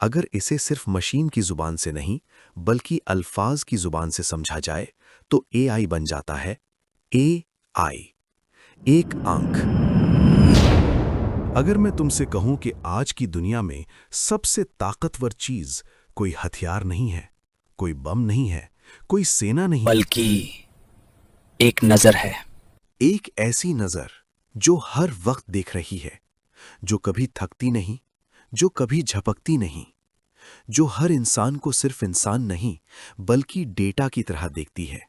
अगर इसे सिर्फ मशीन की जुबान से नहीं बल्कि अल्फाज की जुबान से समझा जाए तो एआई बन जाता है ए आई, एक आंख। अगर मैं तुमसे कहूं कि आज की दुनिया में सबसे ताकतवर चीज कोई हथियार नहीं है, कोई बम नहीं है, कोई सेना नहीं है, बल्कि एक नजर है। एक ऐसी नजर जो हर वक्त देख रही है, जो कभी थकती नहीं, जो कभी झपकती नहीं, जो हर इंसान को सिर्फ इंसान नहीं बल्कि डेटा की तरह देखती है।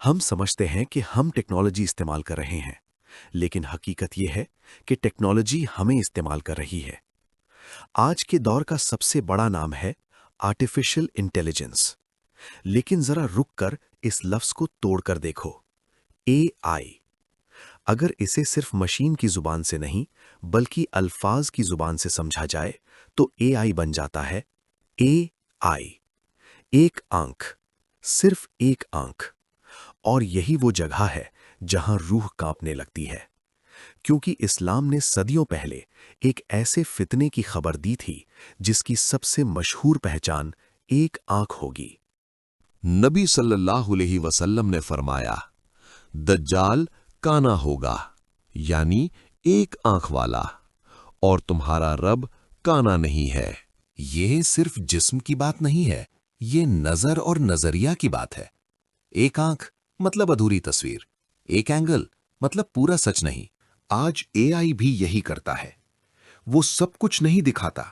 हम समझते हैं कि हम टेक्नोलॉजी इस्तेमाल कर रहे हैं, लेकिन हकीकत यह है कि टेक्नोलॉजी हमें इस्तेमाल कर रही है। आज के दौर का सबसे बड़ा नाम है आर्टिफिशियल इंटेलिजेंस। लेकिन जरा रुक कर इस लफ्ज को तोड़कर देखो, ए आई। अगर इसे सिर्फ मशीन की जुबान से नहीं बल्कि अल्फाज की जुबान से समझा जाए तो ए आई बन जाता है ए आई, एक आंख, सिर्फ एक आंख। और यही वो जगह है जहां रूह कांपने लगती है, क्योंकि इस्लाम ने सदियों पहले एक ऐसे फितने की खबर दी थी जिसकी सबसे मशहूर पहचान एक आंख होगी। नबी सल्लल्लाहु अलैहि वसल्लम ने फरमाया, दज्जाल काना होगा, यानी एक आंख वाला, और तुम्हारा रब काना नहीं है। यह सिर्फ जिस्म की बात नहीं है, ये नजर और नजरिया की बात है। एक आंख मतलब अधूरी तस्वीर, एक एंगल मतलब पूरा सच नहीं। आज एआई भी यही करता है। वो सब कुछ नहीं दिखाता,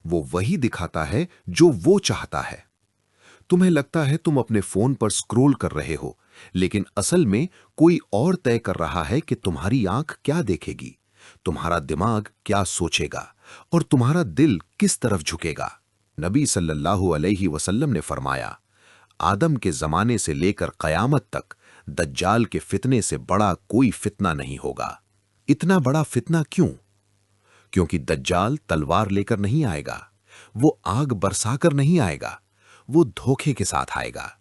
वो वही दिखाता है जो वो चाहता है। तुम्हें लगता है तुम अपने फोन पर स्क्रॉल कर रहे हो, लेकिन असल में कोई और तय कर रहा है कि तुम्हारी आंख क्या देखेगी, तुम्हारा दिमाग क्या सोचेगा और तुम्हारा दिल किस तरफ झुकेगा। नबी सल्लल्लाहु अलैहि वसल्लम ने फरमाया, आदम के जमाने से लेकर कयामत तक दज्जाल के फितने से बड़ा कोई फितना नहीं होगा। इतना बड़ा फितना क्यों? क्योंकि दज्जाल तलवार लेकर नहीं आएगा, वो आग बरसाकर नहीं आएगा, वो धोखे के साथ आएगा।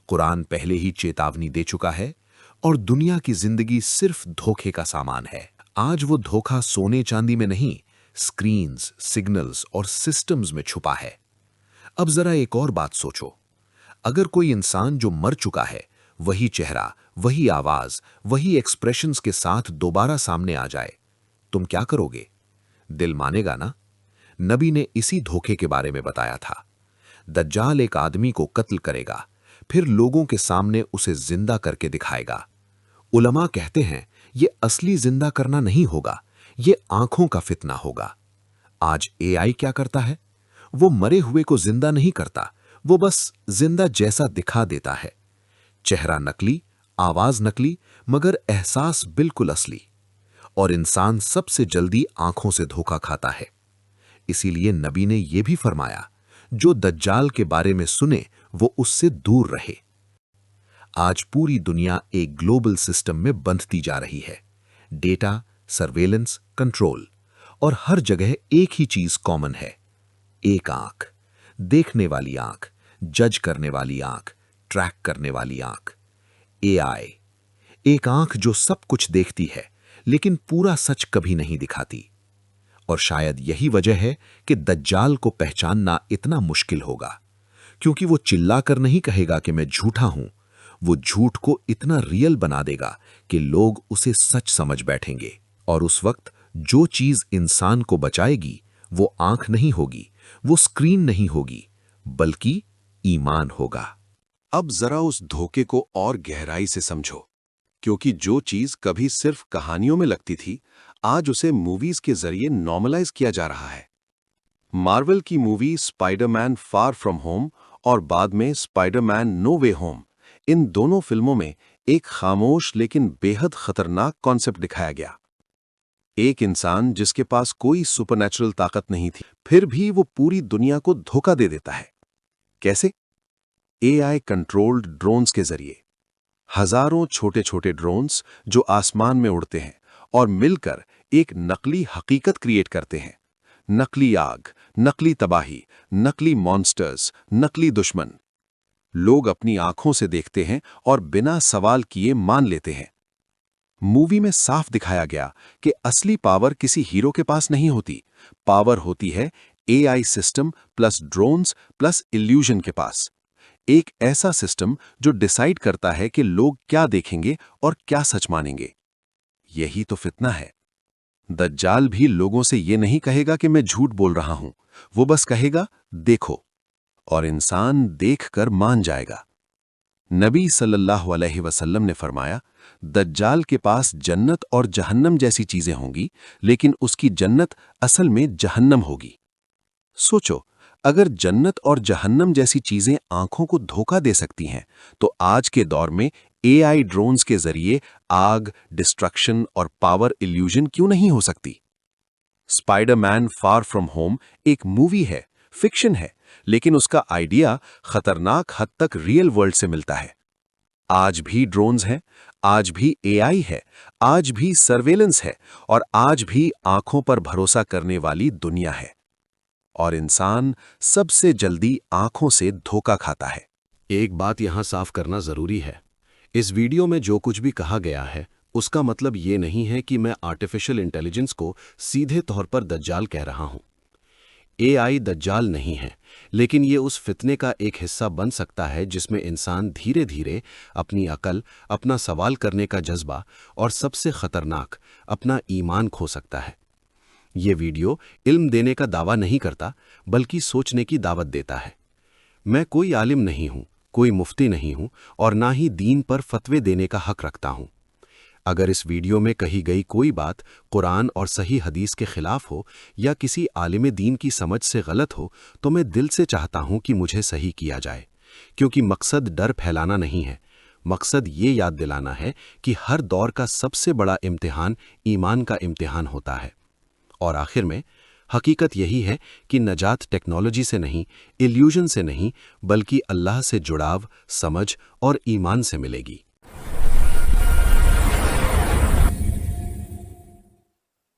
कुरान पहले ही चेतावनी दे चुका है और दुनिया की जिंदगी सिर्फ धोखे का सामान है। आज वो धोखा सोने चांदी में नहीं, स्क्रीन्स, सिग्नल्स और सिस्टम्स में छुपा है। अब जरा एक और बात सोचो, अगर कोई इंसान जो मर चुका है वही चेहरा, वही आवाज, वही एक्सप्रेशंस के साथ दोबारा सामने आ जाए, तुम क्या करोगे? दिल मानेगा ना? नबी ने इसी धोखे के बारे में बताया था। दज्जाल एक आदमी को कत्ल करेगा, फिर लोगों के सामने उसे जिंदा करके दिखाएगा। उलमा कहते हैं ये असली जिंदा करना नहीं होगा, ये आंखों का फितना होगा। आज एआई क्या करता है? वो मरे हुए को जिंदा नहीं करता, वो बस जिंदा जैसा दिखा देता है। चेहरा नकली, आवाज नकली, मगर एहसास बिल्कुल असली। और इंसान सबसे जल्दी आंखों से धोखा खाता है। इसीलिए नबी ने यह भी फरमाया, जो दज्जाल के बारे में सुने वो उससे दूर रहे। आज पूरी दुनिया एक ग्लोबल सिस्टम में बंधती जा रही है। डेटा, सर्वेलेंस, कंट्रोल, और हर जगह एक ही चीज कॉमन है, एक आंख। देखने वाली आंख, जज करने वाली आंख, ट्रैक करने वाली आंख। एआई, एक आंख जो सब कुछ देखती है लेकिन पूरा सच कभी नहीं दिखाती। और शायद यही वजह है कि दज्जाल को पहचानना इतना मुश्किल होगा, क्योंकि वो चिल्लाकर नहीं कहेगा कि मैं झूठा हूं, वो झूठ को इतना रियल बना देगा कि लोग उसे सच समझ बैठेंगे। और उस वक्त जो चीज इंसान को बचाएगी वो आंख नहीं होगी, वो स्क्रीन नहीं होगी, बल्कि ईमान होगा। अब जरा उस धोखे को और गहराई से समझो, क्योंकि जो चीज कभी सिर्फ कहानियों में लगती थी, आज उसे मूवीज के जरिए नॉर्मलाइज किया जा रहा है। मार्वल की movie Spiderman far from home और बाद में स्पाइडरमैन नो वे होम, इन दोनों फिल्मों में एक खामोश लेकिन बेहद खतरनाक कॉन्सेप्ट दिखाया गया। एक इंसान जिसके पास कोई सुपरनैचुरल ताकत नहीं थी, फिर भी वो पूरी दुनिया को धोखा दे देता है। कैसे? एआई कंट्रोल्ड ड्रोन्स के जरिए। हजारों छोटे छोटे ड्रोन्स जो आसमान में उड़ते हैं और मिलकर एक नकली हकीकत क्रिएट करते हैं। नकली आग, नकली तबाही, नकली मॉन्स्टर्स, नकली दुश्मन। लोग अपनी आंखों से देखते हैं और बिना सवाल किए मान लेते हैं। मूवी में साफ दिखाया गया कि असली पावर किसी हीरो के पास नहीं होती, पावर होती है AI system plus drones plus illusion के पास। एक ऐसा सिस्टम जो डिसाइड करता है कि लोग क्या देखेंगे और क्या सच मानेंगे। यही तो फितना है। दज्जाल भी लोगों से ये नहीं कहेगा कि मैं झूठ बोल रहा हूं, वो बस कहेगा देखो, और इंसान देखकर मान जाएगा। नबी सल्लल्लाहु अलैहि वसल्लम ने फरमाया, दज्जाल के पास जन्नत और जहन्नम जैसी चीजें होंगी, लेकिन उसकी जन्नत असल में जहन्नम होगी। सोचो, अगर जन्नत और जहन्नम जैसी चीजें आंखों को धोखा दे सकती हैं, तो आज के दौर में एआई ड्रोन्स के जरिए आग, डिस्ट्रक्शन और पावर इल्यूजन क्यों नहीं हो सकती? स्पाइडरमैन फार फ्रॉम होम एक मूवी है, फिक्शन है, लेकिन उसका आइडिया खतरनाक हद तक रियल वर्ल्ड से मिलता है। आज भी ड्रोन्स हैं, आज भी एआई है, आज भी सर्वेलेंस है, और आज भी आंखों पर भरोसा करने वाली दुनिया है। और इंसान सबसे जल्दी आंखों से धोखा खाता है। एक बात यहां साफ करना जरूरी है। इस वीडियो में जो कुछ भी कहा गया है, उसका मतलब ये नहीं है कि मैं आर्टिफिशियल इंटेलिजेंस को सीधे तौर पर दज्जाल कह रहा हूं। एआई दज्जाल नहीं है, लेकिन ये उस फितने का एक हिस्सा बन सकता है जिसमें इंसान धीरे धीरे अपनी अकल, अपना सवाल करने का जज्बा और सबसे खतरनाक अपना ईमान खो सकता है। ये वीडियो इल्म देने का दावा नहीं करता, बल्कि सोचने की दावत देता है। मैं कोई आलिम नहीं हूं, कोई मुफ्ती नहीं हूं, और ना ही दीन पर फतवे देने का हक रखता हूं। अगर इस वीडियो में कही गई कोई बात कुरान और सही हदीस के खिलाफ हो या किसी आलिम दीन की समझ से गलत हो, तो मैं दिल से चाहता हूं कि मुझे सही किया जाए, क्योंकि मकसद डर फैलाना नहीं है। मकसद ये याद दिलाना है कि हर दौर का सबसे बड़ा इम्तिहान ईमान का इम्तिहान होता है। और आखिर में हकीकत यही है कि नजात टेक्नोलॉजी से नहीं, इल्यूजन से नहीं, बल्कि अल्लाह से जुड़ाव, समझ और ईमान से मिलेगी।